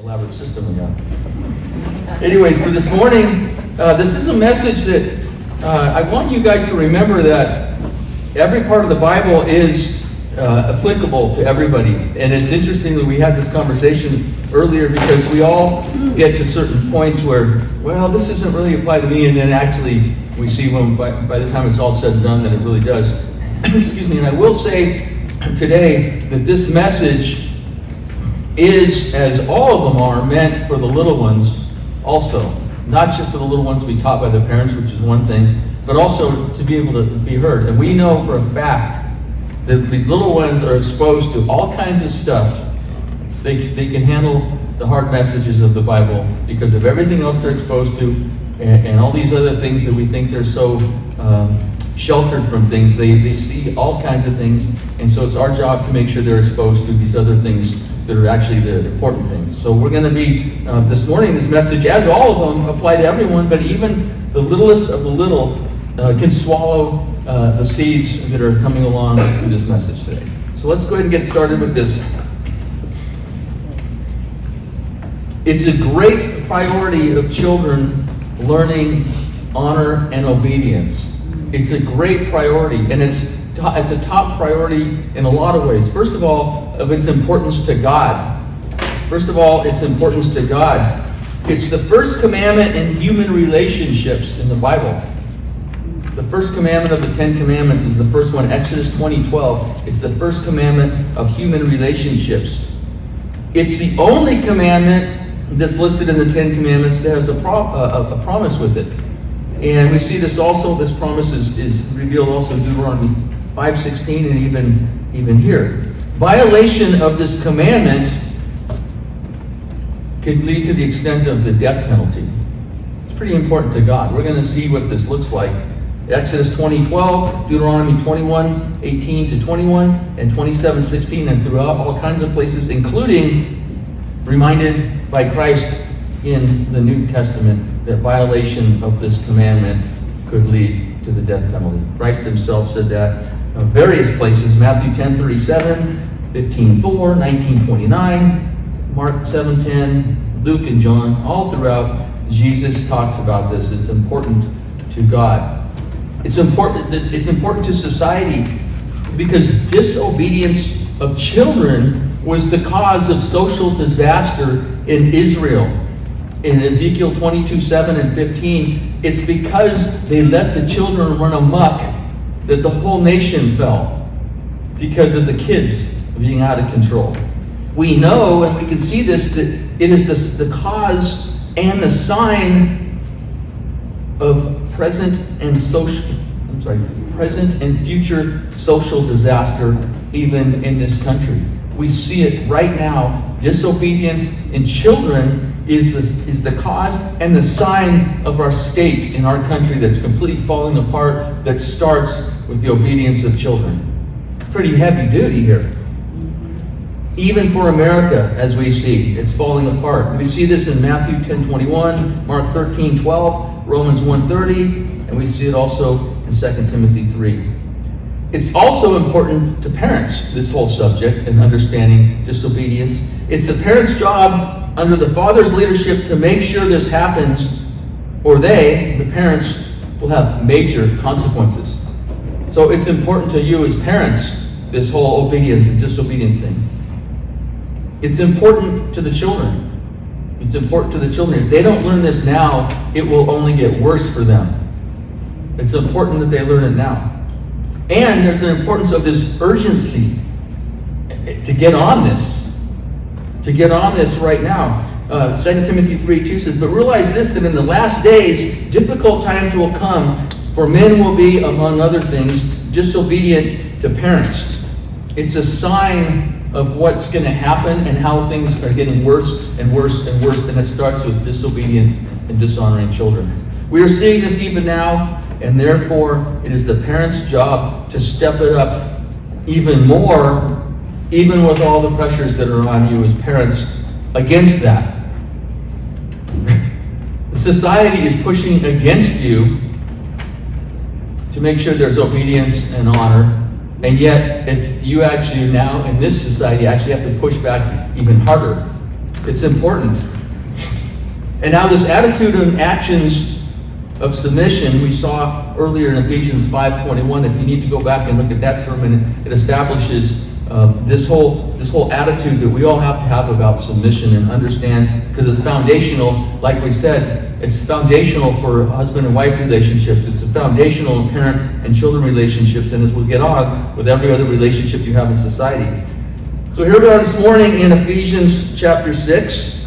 elaborate system we have. Anyways, for this morning, this is a message that I want you guys to remember that every part of the Bible is applicable to everybody. And it's interesting that we had this conversation earlier because we all get to certain points where, well, this doesn't really apply to me, and then actually we see when by the time it's all said and done that it really does. Excuse me. And I will say today that this message is, as all of them are, meant for the little ones also. Not just for the little ones to be taught by their parents, which is one thing, but also to be able to be heard. And we know for a fact that these little ones are exposed to all kinds of stuff. They can handle the hard messages of the Bible because of everything else they're exposed to and all these other things that we think they're so sheltered from things. They see all kinds of things, and so it's our job to make sure they're exposed to these other things that are actually the important things. So we're going to be, this morning, this message, as all of them, apply to everyone, but even the littlest of the little can swallow the seeds that are coming along through this message today. So let's go ahead and get started with this. It's a great priority of children learning honor and obedience. It's a great priority, and it's a top priority in a lot of ways. First of all, of its importance to God. First of all, its importance to God. It's the first commandment in human relationships in the Bible. The first commandment of the Ten Commandments is the first one, Exodus 20:12. It's the first commandment of human relationships. It's the only commandment that's listed in the Ten Commandments that has a promise with it. And we see this also, this promise is revealed also in Deuteronomy 5:16 and even here. Violation of this commandment could lead to the extent of the death penalty. It's pretty important to God. We're going to see what this looks like. Exodus 20:12, Deuteronomy 21:18 to 21, and 27:16, and throughout all kinds of places, including reminded by Christ in the New Testament that violation of this commandment could lead to the death penalty. Christ himself said that in various places, Matthew 10:37, 15:4, 19:29, Mark 7:10, Luke and John, all throughout, Jesus talks about this. It's important to God. It's important to society because disobedience of children was the cause of social disaster in Israel. In Ezekiel 22:7 and 15, it's because they let the children run amok that the whole nation fell because of the kids being out of control. We know, and we can see this, that it is the cause and the sign of present and future social disaster even in this country. We see it right now. Disobedience in children is the cause and the sign of our state in our country that's completely falling apart, that starts with the obedience of children. Pretty heavy duty here. Even for America, as we see, it's falling apart. We see this in Matthew 10:21, Mark 13:12, Romans 1:30, and we see it also in 2 Timothy 3. It's also important to parents, this whole subject, and understanding disobedience. It's the parents' job under the father's leadership to make sure this happens, or the parents, will have major consequences. So it's important to you as parents, this whole obedience and disobedience thing. It's important to the children. It's important to the children. If they don't learn this now, it will only get worse for them. It's important that they learn it now. And there's an importance of this urgency to get on this. To get on this right now. 2 Timothy 3:2 says, "But realize this, that in the last days, difficult times will come, for men will be, among other things, disobedient to parents." It's a sign of what's going to happen and how things are getting worse and worse and worse, and it starts with disobedient and dishonoring children. We are seeing this even now, and therefore it is the parents' job to step it up even more, even with all the pressures that are on you as parents against that. Society is pushing against you to make sure there's obedience and honor, and yet you actually now in this society actually have to push back even harder It's important. And now this attitude and actions of submission we saw earlier in Ephesians 5:21. If you need to go back and look at that sermon, it establishes this whole attitude that we all have to have about submission and understand, because it's foundational. Like we said, it's foundational for husband and wife relationships. It's foundational in parent and children relationships, and as we'll get on with every other relationship you have in society. So here we are this morning in Ephesians chapter 6,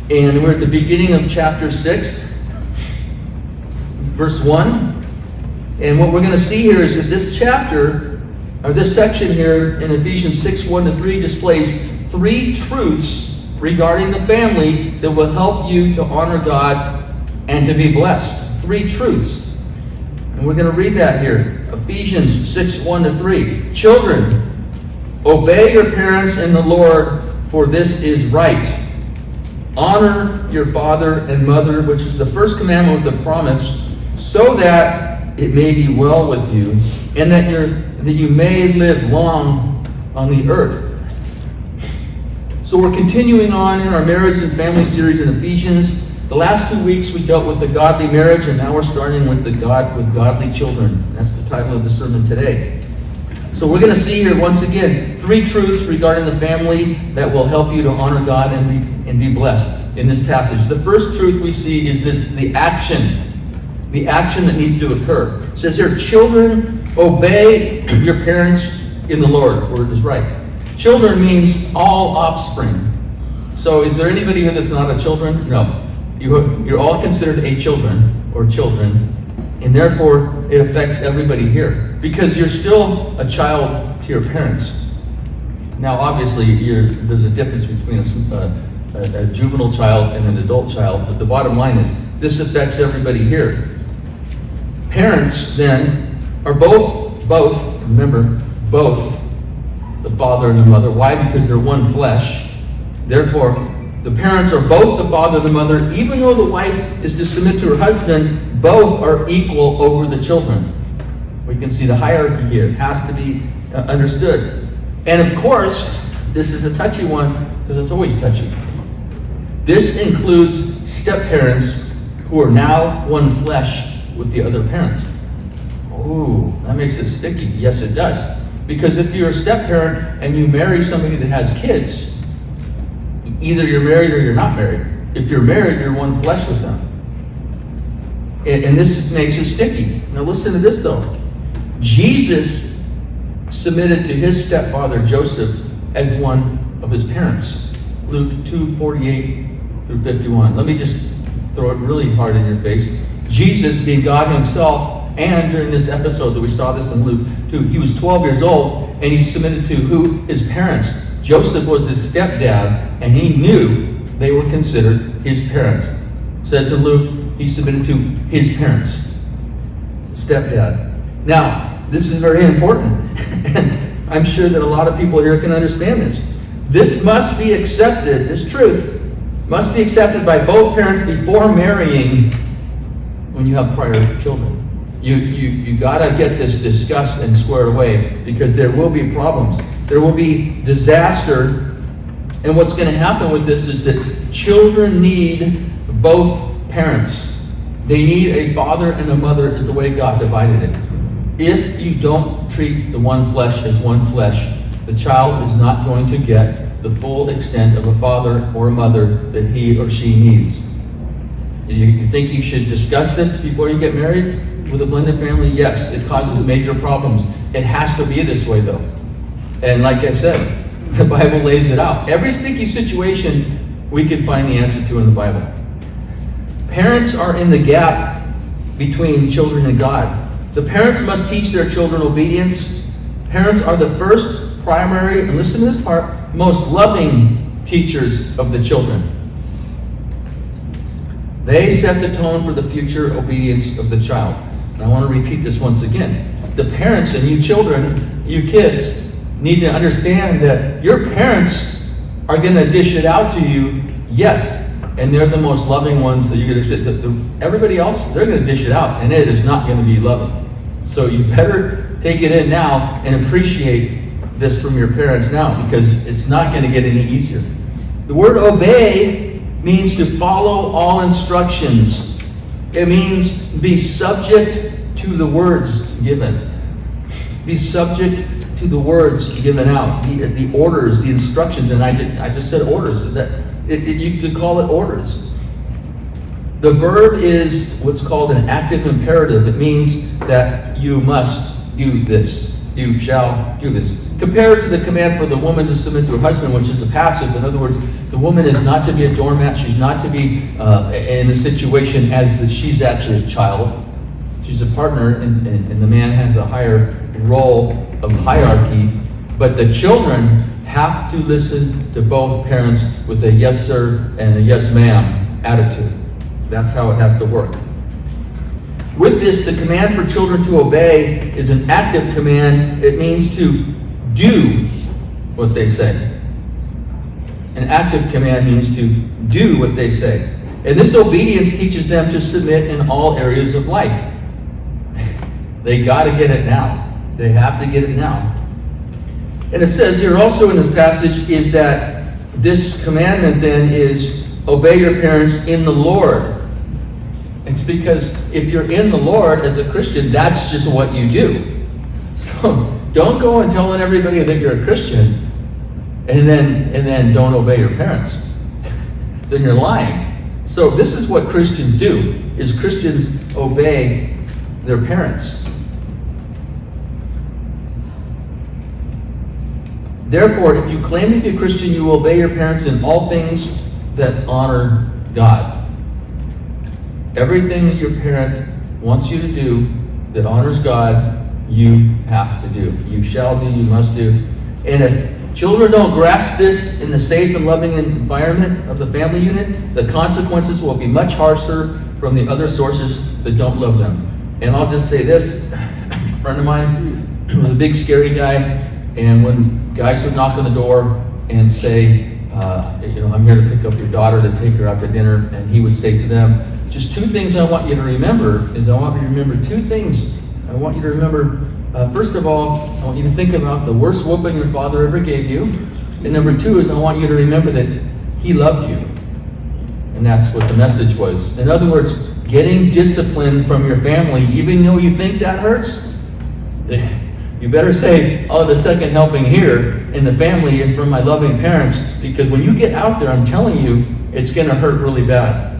and we're at the beginning of chapter 6, verse 1. And what we're going to see here is that this chapter, or this section here in Ephesians 6, 1-3 displays 3 truths regarding the family that will help you to honor God and to be blessed. 3 truths. And we're going to read that here. Ephesians 6, 1-3. Children, obey your parents in the Lord, for this is right. Honor your father and mother, which is the first commandment with the promise, so that it may be well with you, and that you may live long on the earth. So we're continuing on in our marriage and family series in Ephesians. The last 2 weeks we dealt with the godly marriage, and now we're starting with with godly children. That's the title of the sermon today. So we're going to see here once again 3 truths regarding the family that will help you to honor God and be blessed in this passage. The first truth we see is the action that needs to occur. It says here, children, obey your parents in the Lord. Word is right. Children means all offspring. So is there anybody here that's not a children? No. You're all considered a children or children, and therefore it affects everybody here, because you're still a child to your parents. Now obviously there's a difference between a juvenile child and an adult child, but the bottom line is this affects everybody here. Parents, then, are both, remember, both the father and the mother. Why? Because they're one flesh. Therefore, the parents are both the father and the mother. Even though the wife is to submit to her husband, both are equal over the children. We can see the hierarchy here. It has to be understood. And of course, this is a touchy one, because it's always touchy. This includes step-parents who are now one flesh with the other parent. Oh, that makes it sticky. Yes, it does. Because if you're a step-parent and you marry somebody that has kids, either you're married or you're not married. If you're married, you're one flesh with them. And this makes it sticky. Now listen to this though. Jesus submitted to his stepfather Joseph as one of his parents. Luke 2:48-51. Let me just throw it really hard in your face. Jesus, being God himself, and during this episode that we saw this in Luke 2, he was 12 years old, and he submitted to who? His parents. Joseph was his stepdad, and he knew they were considered his parents. It says in Luke, he submitted to his parents, stepdad. Now, this is very important, and I'm sure that a lot of people here can understand this. This must be accepted, this truth must be accepted by both parents before marrying when you have prior children. You gotta get this discussed and squared away, because there will be problems. There will be disaster. And what's going to happen with this is that children need both parents. They need a father and a mother, is the way God divided it. If you don't treat the one flesh as one flesh, the child is not going to get the full extent of a father or a mother that he or she needs. You think you should discuss this before you get married with a blended family? Yes, it causes major problems. It has to be this way though. And like I said, the Bible lays it out. Every sticky situation we can find the answer to in the Bible. Parents are in the gap between children and God. The parents must teach their children obedience. Parents are the first, primary, and listen to this part, most loving teachers of the children. They set the tone for the future obedience of the child. And I want to repeat this once again. The parents and you children, you kids, need to understand that your parents are going to dish it out to you, yes, and they're the most loving ones that you're going to. Everybody else, they're going to dish it out, and it is not going to be loving. So you better take it in now and appreciate this from your parents now, because it's not going to get any easier. The word obey means to follow all instructions. It means be subject to the words given. Be subject to the words given out, the orders, the instructions, and I just said orders. You could call it orders. The verb is what's called an active imperative. It means that you must do this. You shall do this. Compared to the command for the woman to submit to her husband, which is a passive. In other words, the woman is not to be a doormat. She's not to be in a situation as that she's actually a child. She's a partner, and the man has a higher role of hierarchy. But the children have to listen to both parents with a yes sir and a yes ma'am attitude. That's how it has to work. With this, the command for children to obey is an active command. It means to do what they say. An active command means to do what they say. And this obedience teaches them to submit in all areas of life. They got to get it now. They have to get it now. And it says here also in this passage is that this commandment then is obey your parents in the Lord. It's because if you're in the Lord as a Christian, that's just what you do. So don't go and telling everybody that you're a Christian and then don't obey your parents. Then you're lying. So this is what Christians do, is Christians obey their parents. Therefore, if you claim to be a Christian, you will obey your parents in all things that honor God. Everything that your parent wants you to do that honors God, you have to do. You shall do, you must do. And if children don't grasp this in the safe and loving environment of the family unit, the consequences will be much harsher from the other sources that don't love them. And I'll just say this, a friend of mine was a big scary guy, and when guys would knock on the door and say, I'm here to pick up your daughter to take her out to dinner, and he would say to them, just two things I want you to remember is I want you to remember two things. I want you to remember, first of all, I want you to think about the worst whooping your father ever gave you. And number two is I want you to remember that he loved you. And that's what the message was. In other words, getting discipline from your family, even though you think that hurts, you better say, oh, the second helping here in the family and from my loving parents, because when you get out there, I'm telling you, it's going to hurt really bad.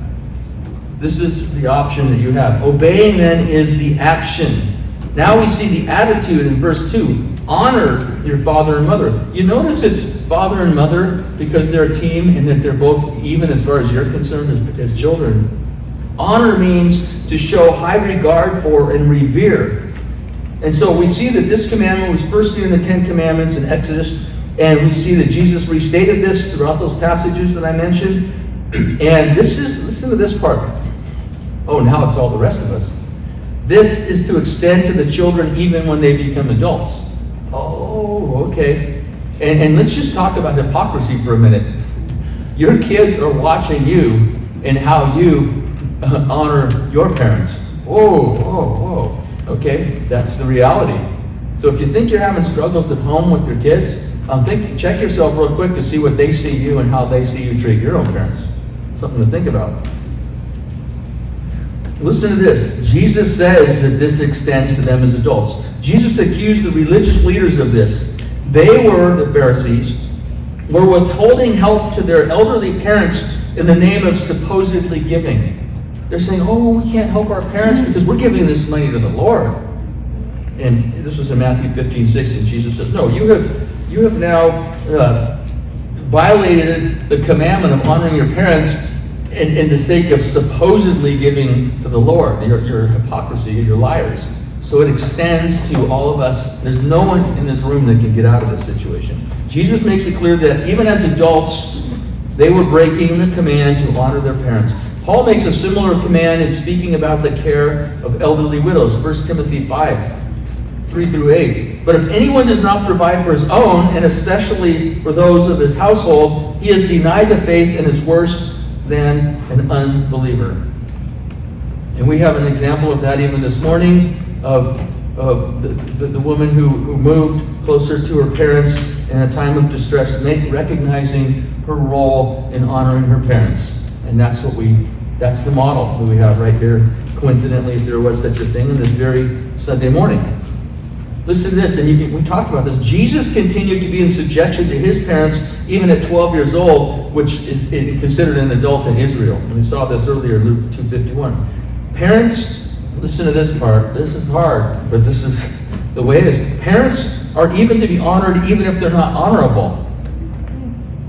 This is the option that you have. Obeying then is the action. Now we see the attitude in verse 2. Honor your father and mother. You notice it's father and mother because they're a team and that they're both even as far as you're concerned as children. Honor means to show high regard for and revere. And so we see that this commandment was first seen in the Ten Commandments in Exodus, and we see that Jesus restated this throughout those passages that I mentioned. And listen to this part. Oh, now it's all the rest of us. This is to extend to the children even when they become adults. Oh, okay. And let's just talk about hypocrisy for a minute. Your kids are watching you and how you honor your parents. Whoa. Okay, that's the reality. So if you think you're having struggles at home with your kids, check yourself real quick to see what they see you and how they see you treat your own parents. Something to think about. Listen to this. Jesus says that this extends to them as adults. Jesus accused the religious leaders of this. They were, the Pharisees, were withholding help to their elderly parents in the name of supposedly giving. They're saying, oh, we can't help our parents because we're giving this money to the Lord. And this was in Matthew 15:6, and Jesus says, no, you have now violated the commandment of honoring your parents in the sake of supposedly giving to the Lord. Your hypocrisy, you're liars. So it extends to all of us. There's no one in this room that can get out of this situation. Jesus makes it clear that even as adults, they were breaking the command to honor their parents. Paul makes a similar command in speaking about the care of elderly widows. 1 Timothy 5:3-8. But if anyone does not provide for his own, and especially for those of his household, he has denied the faith and is worse than an unbeliever. And we have an example of that even this morning of the woman who moved closer to her parents in a time of distress, recognizing her role in honoring her parents. And that's the model that we have right here, coincidentally, if there was such a thing, in this very Sunday morning. Listen to this, and we talked about this. Jesus continued to be in subjection to his parents even at 12 years old, which is considered an adult in Israel. And we saw this earlier, Luke 2:51. Parents, listen to this part. This is hard, but this is the way it is. Parents are even to be honored even if they're not honorable.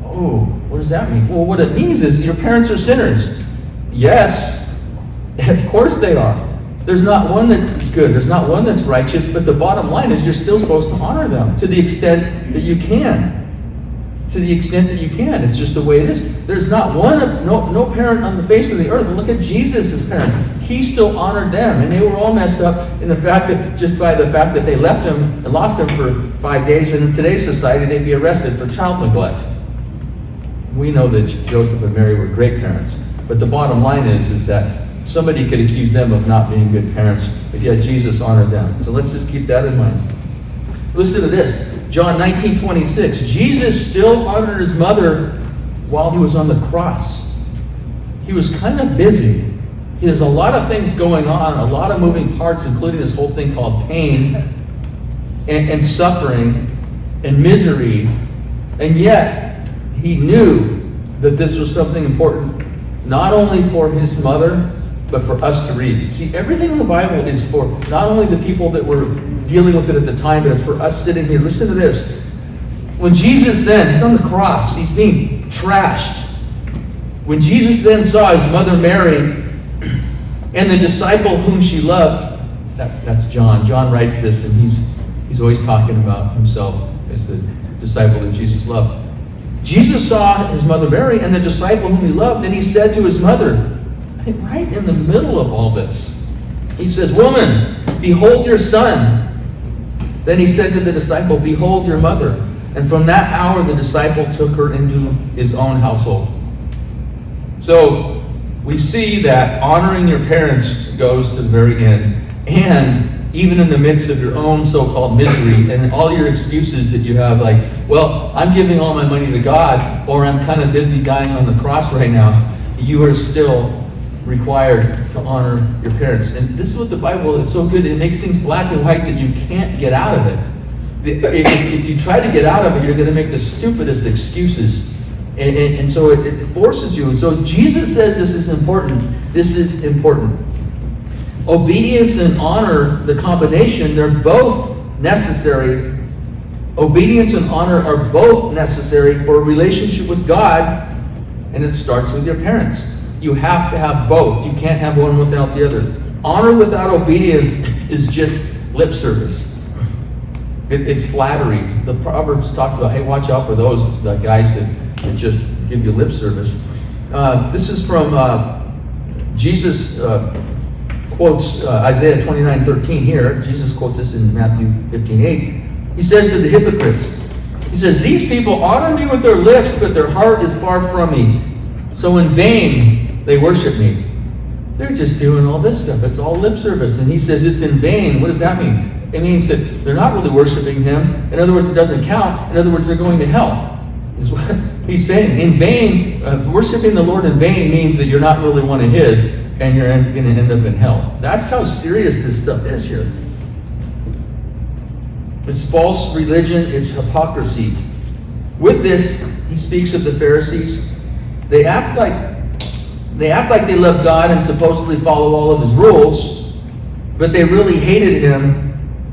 Oh, what does that mean? Well, what it means is your parents are sinners. Yes, of course they are. There's not one that's good. There's not one that's righteous. But the bottom line is you're still supposed to honor them to the extent that you can. To the extent that you can. It's just the way it is. There's not one, no parent on the face of the earth. Look at Jesus' parents. He still honored them. And they were all messed up in the fact that, just by the fact that they left him and lost him for 5 days. And in today's society, they'd be arrested for child neglect. We know that Joseph and Mary were great parents. But the bottom line is that somebody could accuse them of not being good parents, but yet Jesus honored them. So let's just keep that in mind. Listen to this. John 19:26. Jesus still honored his mother while he was on the cross. He was kind of busy. There's a lot of things going on, a lot of moving parts, including this whole thing called pain and suffering and misery. And yet, he knew that this was something important, not only for his mother, but for us to read. See, everything in the Bible is for not only the people that were dealing with it at the time, but it's for us sitting here. Listen to this. When Jesus then, he's on the cross, he's being trashed. When Jesus then saw his mother Mary and the disciple whom she loved, that's John. John writes this, and he's always talking about himself as the disciple that Jesus loved. Jesus saw his mother Mary and the disciple whom he loved, and he said to his mother, right in the middle of all this, he says, "Woman, behold your son." Then he said to the disciple, "Behold your mother." And from that hour, the disciple took her into his own household. So we see that honoring your parents goes to the very end. And even in the midst of your own so-called misery and all your excuses that you have, like, well, I'm giving all my money to God, or I'm kind of busy dying on the cross right now, you are still required to honor your parents. And this is what the Bible is so good. It makes things black and white that you can't get out of it. If you try to get out of it, you're going to make the stupidest excuses. And so it forces you. So Jesus says this is important. This is important. Obedience and honor, the combination, they're both necessary. Obedience and honor are both necessary for a relationship with God, and it starts with your parents. You have to have both. You can't have one without the other. Honor without obedience is just lip service. It's flattery. The Proverbs talks about, hey, watch out for those guys that just give you lip service. This is from Jesus quotes Isaiah 29:13 here. Jesus quotes this in Matthew 15:8. He says to the hypocrites, he says, "These people honor me with their lips, but their heart is far from me. So in vain they worship me." They're just doing all this stuff. It's all lip service. And he says it's in vain. What does that mean? It means that they're not really worshiping him. In other words, it doesn't count. In other words, they're going to hell. Is what he's saying. In vain, worshiping the Lord in vain means that you're not really one of his, and you're going to end up in hell. That's how serious this stuff is here. It's false religion. It's hypocrisy. With this, he speaks of the Pharisees. They act like they love God and supposedly follow all of his rules, but they really hated him,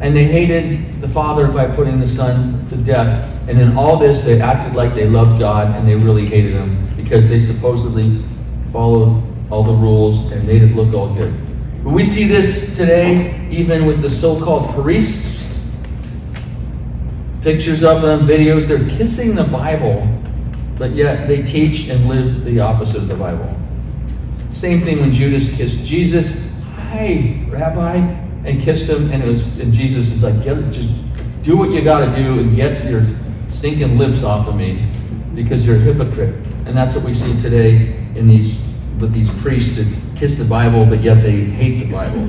and they hated the Father by putting the Son to death. And in all this, they acted like they loved God, and they really hated him because they supposedly followed all the rules and made it look all good. But we see this today, even with the so-called priests. Pictures of them, videos, they're kissing the Bible, but yet they teach and live the opposite of the Bible. Same thing when Judas kissed Jesus. "Hi, Rabbi," and kissed him, and Jesus is like, just do what you got to do and get your stinking lips off of me, because you're a hypocrite. And that's what we see today with these priests that kiss the Bible, but yet they hate the Bible.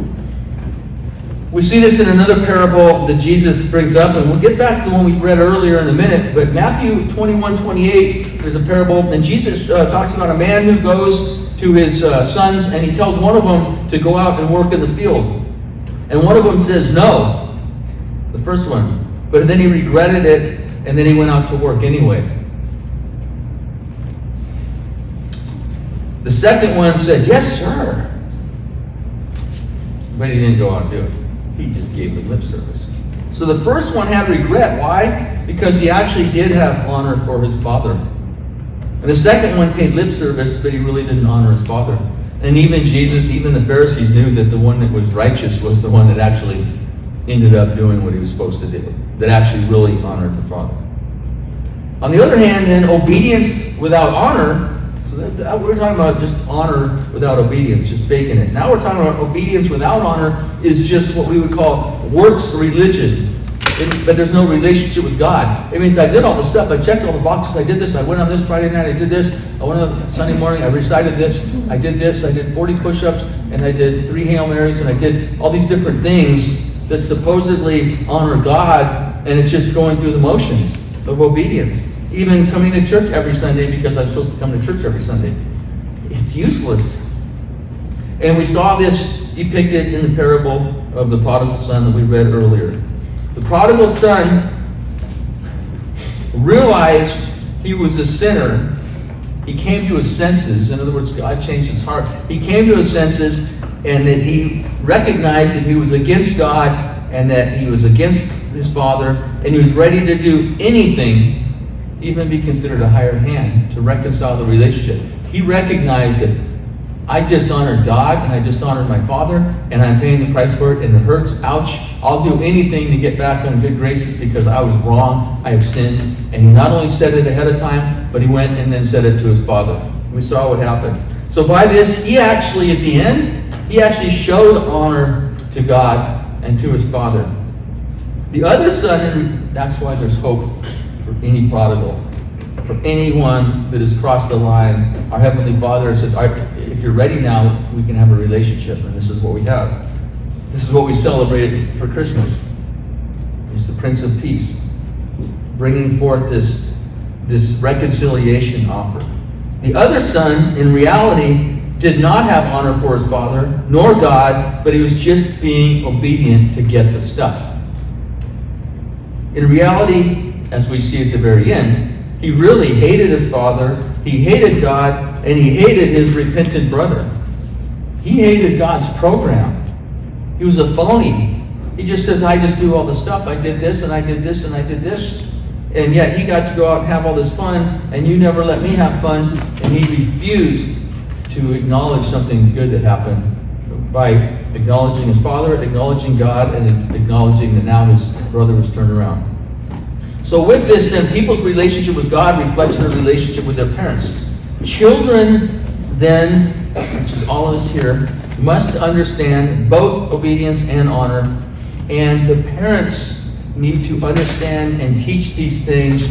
We see this in another parable that Jesus brings up, and we'll get back to the one we read earlier in a minute. But Matthew 21:28, there's a parable, and Jesus talks about a man who goes to his sons, and he tells one of them to go out and work in the field. And one of them says no, the first one. But then he regretted it, and then he went out to work anyway. The second one said, yes, sir. But he didn't go out and do it. He just gave him lip service. So the first one had regret. Why? Because he actually did have honor for his father. And the second one paid lip service, but he really didn't honor his father. And even Jesus, even the Pharisees knew that the one that was righteous was the one that actually ended up doing what he was supposed to do, that actually really honored the father. On the other hand, then, obedience without honor, so we're talking about just honor without obedience, just faking it. Now we're talking about obedience without honor is just what we would call works religion. But there's no relationship with God. It means I did all the stuff. I checked all the boxes. I did this. I went on this Friday night. I did this. I went on Sunday morning. I recited this. I did this. I did 40 push-ups. And I did 3 Hail Marys. And I did all these different things that supposedly honor God. And it's just going through the motions of obedience. Even coming to church every Sunday because I'm supposed to come to church every Sunday. It's useless. And we saw this depicted in the parable of the prodigal son that we read earlier. The prodigal son realized he was a sinner. He came to his senses. In other words, God changed his heart. He came to his senses, and that he recognized that he was against God and that he was against his father, and he was ready to do anything, even be considered a hired hand, to reconcile the relationship. He recognized that I dishonored God and I dishonored my father, and I'm paying the price for it, and it hurts. Ouch. I'll do anything to get back on good graces because I was wrong. I have sinned. And he not only said it ahead of time, but he went and then said it to his father. We saw what happened. So by this, he actually, at the end, he actually showed honor to God and to his father. The other son, and that's why there's hope for any prodigal, for anyone that has crossed the line. Our Heavenly Father says, if you're ready now, we can have a relationship, and this is what we have. This is what we celebrate for Christmas. It's the Prince of Peace, bringing forth this reconciliation offer. The other son, in reality, did not have honor for his father, nor God, but he was just being obedient to get the stuff. In reality, as we see at the very end, he really hated his father, he hated God, and he hated his repentant brother. He hated God's program. He was a phony. He just says, I just do all the stuff. I did this, and I did this, and I did this. And yet he got to go out and have all this fun, and you never let me have fun. And he refused to acknowledge something good that happened by acknowledging his father, acknowledging God, and acknowledging that now his brother was turned around. So with this, then, people's relationship with God reflects their relationship with their parents. Children, then, which is all of us here, must understand both obedience and honor. And the parents need to understand and teach these things.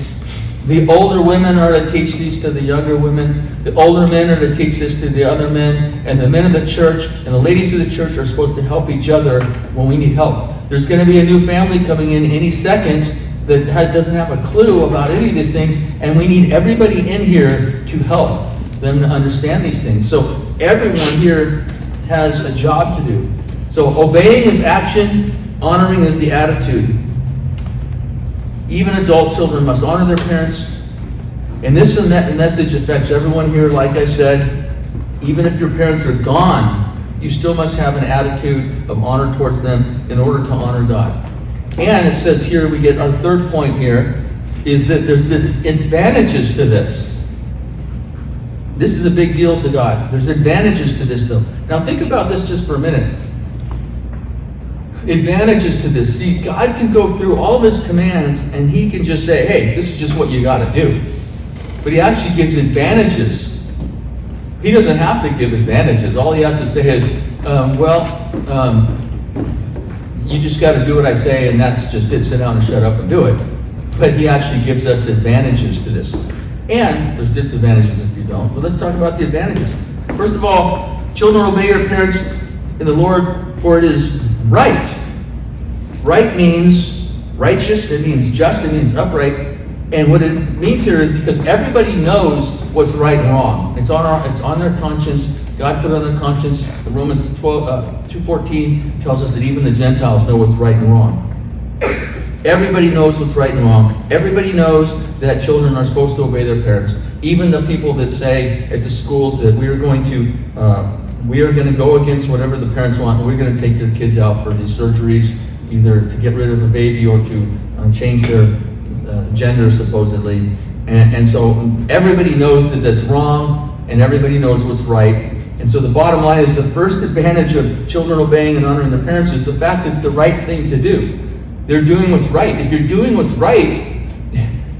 The older women are to teach these to the younger women. The older men are to teach this to the other men. And the men of the church and the ladies of the church are supposed to help each other when we need help. There's going to be a new family coming in any second that doesn't have a clue about any of these things, and we need everybody in here to help them to understand these things. So everyone here has a job to do. So obeying is action, honoring is the attitude. Even adult children must honor their parents. And this message affects everyone here, like I said. Even if your parents are gone, you still must have an attitude of honor towards them in order to honor God. And it says here, we get our third point here, is that there's advantages to this. This is a big deal to God. There's advantages to this, though. Now think about this just for a minute. Advantages to this. See, God can go through all of his commands, and he can just say, hey, this is just what you got to do. But he actually gives advantages. He doesn't have to give advantages. All he has to say is, you just got to do what I say, and that's just it. Sit down and shut up and do it. But he actually gives us advantages to this. And there's disadvantages if you don't. But let's talk about the advantages. First of all, children, obey your parents in the Lord, for it is right. Right means righteous, it means just, it means upright. And what it means here is because everybody knows what's right and wrong. It's on their conscience. God put it on their conscience. Romans 2:14 tells us that even the Gentiles know what's right and wrong. Everybody knows what's right and wrong. Everybody knows that children are supposed to obey their parents. Even the people that say at the schools that we are going to go against whatever the parents want, and we're going to take their kids out for these surgeries, either to get rid of a baby or to change their gender, supposedly. And so everybody knows that that's wrong, and everybody knows what's right. And so the bottom line is the first advantage of children obeying and honoring their parents is the fact it's the right thing to do. They're doing what's right. If you're doing what's right,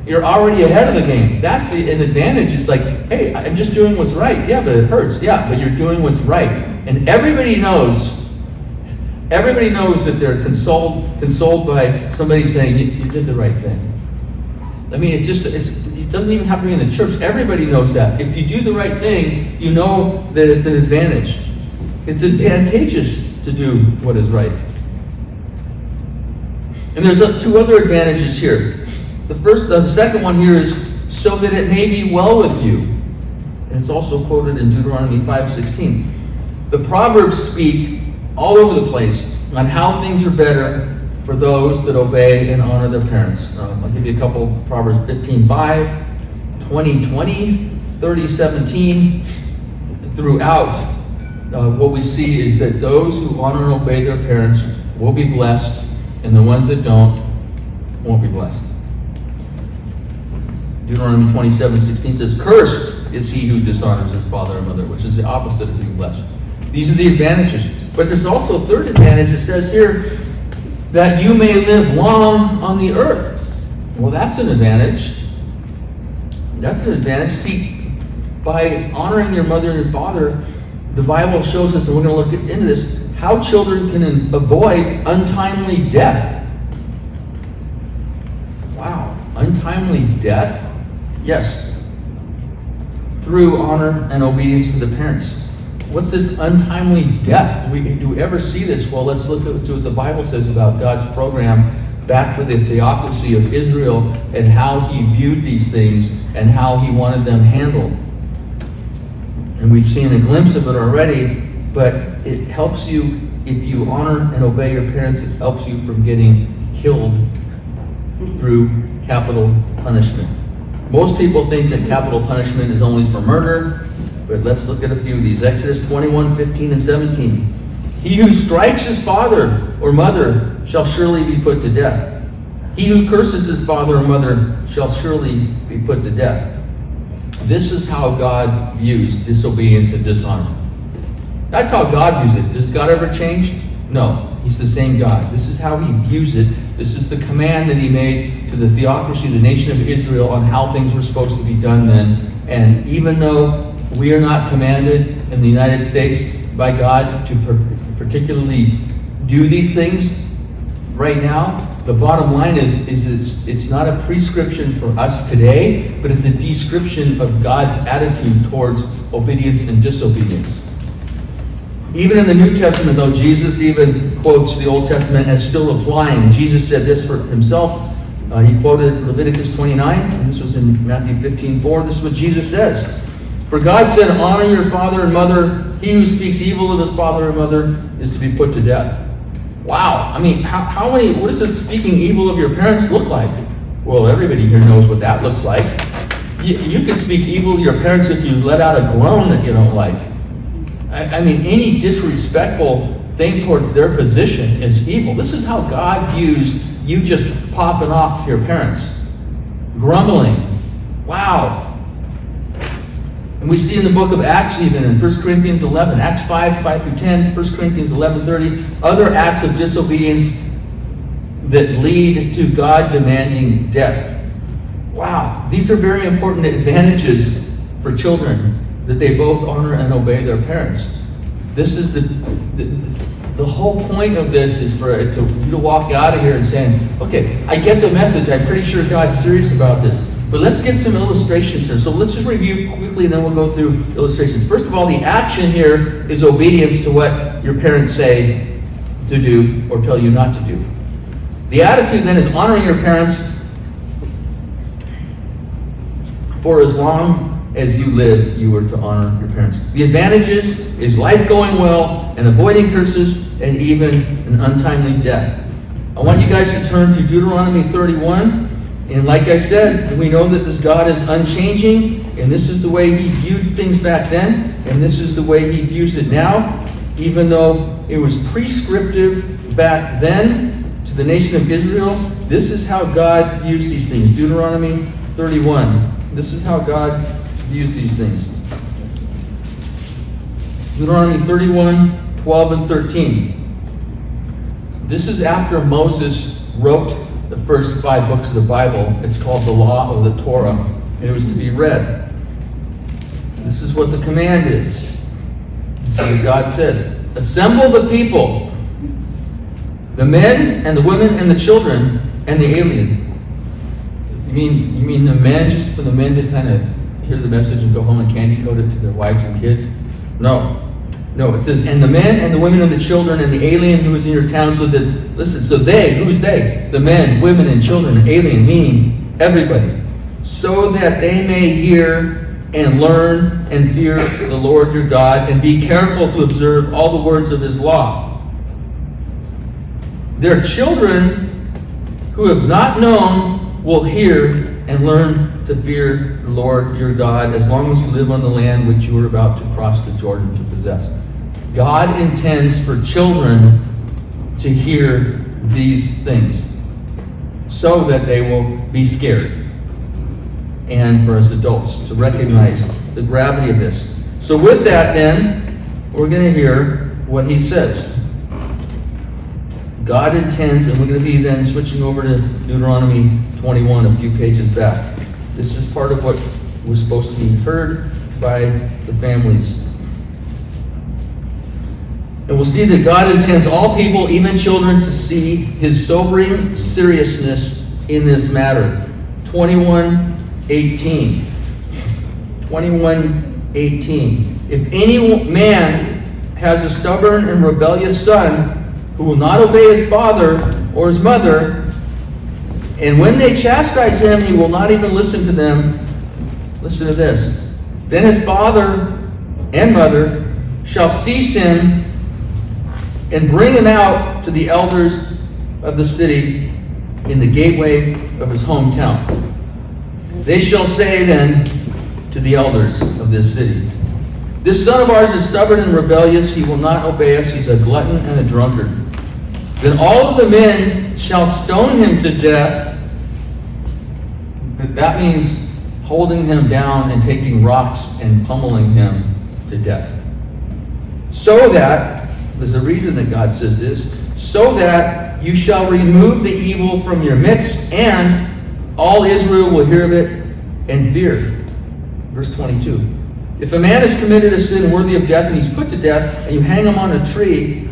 you're already ahead of the game. That's an advantage. It's like, hey, I'm just doing what's right. Yeah, but it hurts. Yeah, but you're doing what's right. And everybody knows that they're consoled by somebody saying, you did the right thing. I mean, it doesn't even have to be in the church. Everybody knows that. If you do the right thing, you know that it's an advantage. It's advantageous to do what is right. And there's two other advantages here. The second one here is so that it may be well with you. And it's also quoted in Deuteronomy 5:16. The Proverbs speak all over the place on how things are better for those that obey and honor their parents. I'll give you a couple. Proverbs 15:5, 20:20, 30:17. Throughout, what we see is that those who honor and obey their parents will be blessed, and the ones that don't won't be blessed. Deuteronomy 27:16 says, "Cursed is he who dishonors his father and mother," which is the opposite of being blessed. These are the advantages. But there's also a third advantage. It says here, that you may live long on the earth. Well, that's an advantage. That's an advantage. See, by honoring your mother and your father, the Bible shows us, and we're going to look into this, how children can avoid untimely death. Wow, untimely death? Yes, through honor and obedience to the parents. What's this untimely death? Do we ever see this? Well, let's look at what the Bible says about God's program back for the theocracy of Israel and how he viewed these things and how he wanted them handled. And we've seen a glimpse of it already, but it helps you, if you honor and obey your parents, it helps you from getting killed through capital punishment. Most people think that capital punishment is only for murder, but let's look at a few of these. Exodus 21:15 and 17. He who strikes his father or mother shall surely be put to death. He who curses his father or mother shall surely be put to death. This is how God views disobedience and dishonor. That's how God views it. Does God ever change? No. He's the same God. This is how he views it. This is the command that he made to the theocracy, the nation of Israel, on how things were supposed to be done then. And even though we are not commanded in the United States by God to particularly do these things right now, the bottom line is it's not a prescription for us today, but it's a description of God's attitude towards obedience and disobedience. Even in the New Testament, though, Jesus even quotes the Old Testament as still applying. Jesus said this for himself. He quoted Leviticus 29, and this was in Matthew 15:4. This is what Jesus says. For God said, honor your father and mother. He who speaks evil of his father and mother is to be put to death. Wow. I mean, what does this speaking evil of your parents look like? Well, everybody here knows what that looks like. You can speak evil of your parents if you let out a groan that you don't like. I mean, any disrespectful thing towards their position is evil. This is how God views you just popping off to your parents. Grumbling. Wow. And we see in the book of Acts, even in 1 Corinthians 11, Acts 5:5-10, 1 Corinthians 11:30, other acts of disobedience that lead to God demanding death. Wow, these are very important advantages for children, that they both honor and obey their parents. This is the whole point of this is for you to walk out of here and saying, okay, I get the message. I'm pretty sure God's serious about this. But let's get some illustrations here. So let's just review quickly, and then we'll go through illustrations. First of all, the action here is obedience to what your parents say to do or tell you not to do. The attitude then is honoring your parents for as long as you live, you are to honor your parents. The advantages is life going well and avoiding curses and even an untimely death. I want you guys to turn to Deuteronomy 31. And like I said, we know that this God is unchanging, and this is the way he viewed things back then, and this is the way he views it now. Even though it was prescriptive back then to the nation of Israel, this is how God views these things. Deuteronomy 31. This is how God views these things. Deuteronomy 31, 12 and 13. This is after Moses wrote the first 5 books of the Bible. It's called the Law of the Torah, and it was to be read. This is what the command is. So God says, assemble the people, the men and the women and the children and the alien. You mean the men, just for the men to kind of hear the message and go home and candy coat it to their wives and kids? No, it says, and the men and the women and the children and the alien who is in your town, so that, listen, so they, who's they? The men, women, and children, alien, meaning everybody, so that they may hear and learn and fear the Lord your God and be careful to observe all the words of his law. Their children who have not known will hear and learn to fear the Lord your God as long as you live on the land which you are about to cross the Jordan to possess. God intends for children to hear these things so that they will be scared, and for us adults to recognize the gravity of this. So with that then, we're going to hear what he says. God intends, and we're going to be then switching over to Deuteronomy 21, a few pages back. This is part of what was supposed to be heard by the families. And we'll see that God intends all people, even children, to see his sobering seriousness in this matter. 21:18. 21:18. If any man has a stubborn and rebellious son who will not obey his father or his mother, and when they chastise him, he will not even listen to them. Listen to this. Then his father and mother shall seize him and bring him out to the elders of the city in the gateway of his hometown. They shall say then to the elders of this city, this son of ours is stubborn and rebellious. He will not obey us. He's a glutton and a drunkard. Then all of the men shall stone him to death. That means holding him down and taking rocks and pummeling him to death. So that, there's a reason that God says this, so that you shall remove the evil from your midst, and all Israel will hear of it and fear. Verse 22. If a man has committed a sin worthy of death and he's put to death, and you hang him on a tree,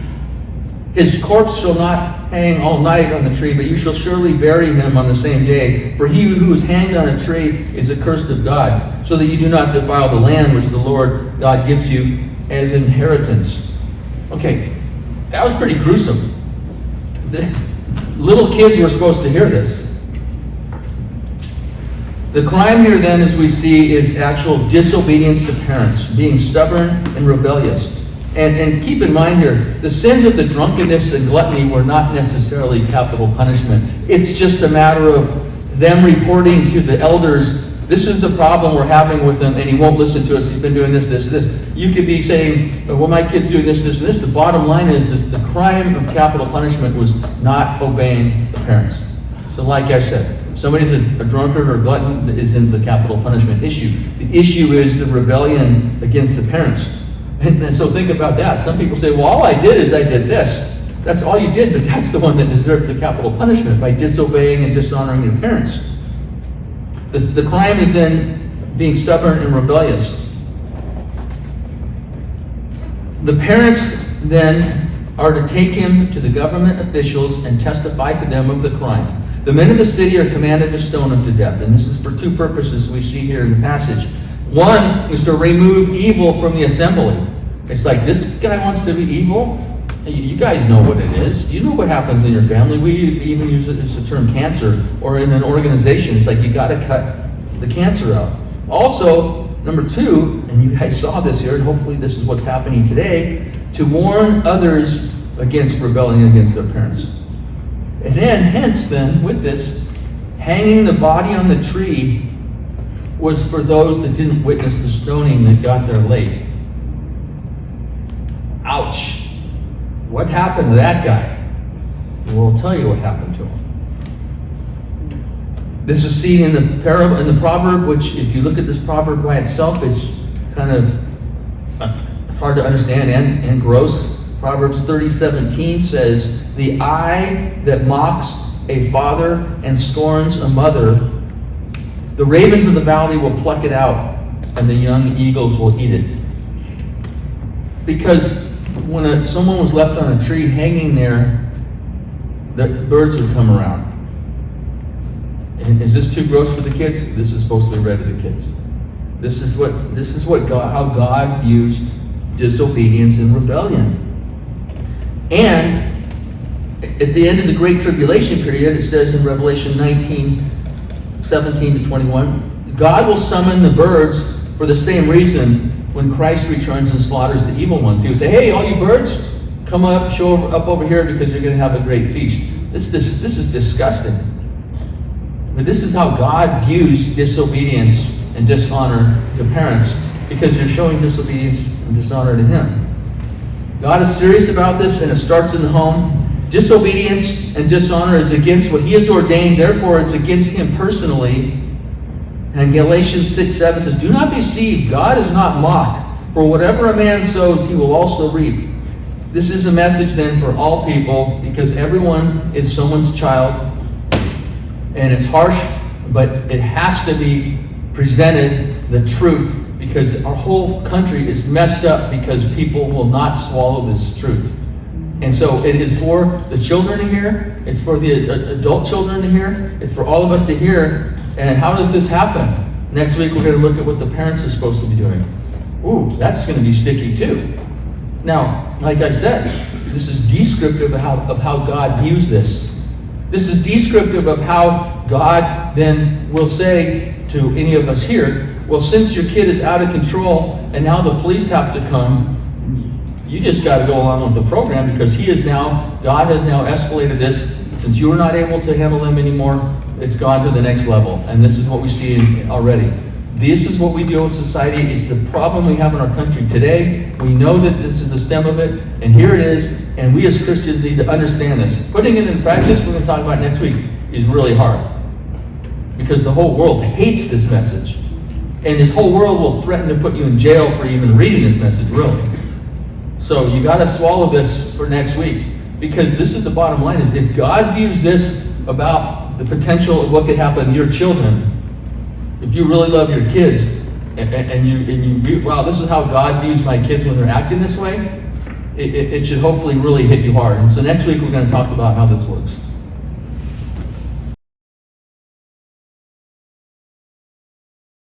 his corpse shall not hang all night on the tree, but you shall surely bury him on the same day. For he who is hanged on a tree is accursed of God, so that you do not defile the land which the Lord God gives you as inheritance. Okay, that was pretty gruesome. The little kids were supposed to hear this. The crime here then, as we see, is actual disobedience to parents, being stubborn and rebellious. And keep in mind here, the sins of the drunkenness and gluttony were not necessarily capital punishment. It's just a matter of them reporting to the elders, this is the problem we're having with him, and he won't listen to us. He's been doing this, this, this. You could be saying, well, my kid's doing this, this, and this. The bottom line is this, the crime of capital punishment was not obeying the parents. So like I said, if somebody's a drunkard or glutton, is in the capital punishment issue. The issue is the rebellion against the parents. And so think about that. Some people say, well, all I did is I did this. That's all you did, but that's the one that deserves the capital punishment, by disobeying and dishonoring your parents. The crime is then being stubborn and rebellious. The parents then are to take him to the government officials and testify to them of the crime. The men of the city are commanded to stone him to death. And this is for 2 purposes we see here in the passage. One is to remove evil from the assembly. It's like, this guy wants to be evil? You guys know what it is. You know what happens in your family. We even use it as the term cancer, or in an organization. It's like you got to cut the cancer out. Also, number 2, and you guys saw this here, and hopefully this is what's happening today, to warn others against rebelling against their parents. And then, hence then, with this, hanging the body on the tree was for those that didn't witness the stoning that got there late. Ouch. What happened to that guy? Well, I'll tell you what happened to him. This is seen in the parable, in the proverb, which if you look at this proverb by itself, it's kind of, it's hard to understand and gross. Proverbs 30:17 says, "The eye that mocks a father and scorns a mother, the ravens of the valley will pluck it out, and the young eagles will eat it." Because when someone was left on a tree hanging there, the birds would come around. And is this too gross for the kids? This is supposed to be read to the kids. This is what God, how God views disobedience and rebellion. And at the end of the Great Tribulation period, it says in Revelation 19:17-21, God will summon the birds for the same reason when Christ returns and slaughters the evil ones. He will say, "Hey, all you birds, come up, show up over here because you're going to have a great feast." This is disgusting. But this is how God views disobedience and dishonor to parents, because you're showing disobedience and dishonor to Him. God is serious about this, and it starts in the home. Disobedience and dishonor is against what He has ordained, therefore it's against Him personally. And Galatians 6:7 says, "Do not be deceived, God is not mocked. For whatever a man sows, he will also reap." This is a message then for all people, because everyone is someone's child. And it's harsh, but it has to be presented the truth, because our whole country is messed up because people will not swallow this truth. And so it is for the children to hear, it's for the adult children to hear, it's for all of us to hear. And how does this happen? Next week we're going to look at what the parents are supposed to be doing. Ooh, that's going to be sticky too. Now, like I said, this is descriptive of how God views this. This is descriptive of how God then will say to any of us here, well, since your kid is out of control and now the police have to come, you just got to go along with the program, because God has now escalated this. Since you are not able to handle them anymore, it's gone to the next level. And this is what we see already. This is what we deal with society. It's the problem we have in our country today. We know that this is the stem of it, and here it is, and we as Christians need to understand this. Putting it in practice, we're going to talk about next week, is really hard. Because the whole world hates this message. And this whole world will threaten to put you in jail for even reading this message, really. So you got to swallow this for next week. Because this is the bottom line, is if God views this about the potential of what could happen to your children, if you really love your kids, and you wow, this is how God views my kids when they're acting this way, it should hopefully really hit you hard. And so next week we're going to talk about how this works.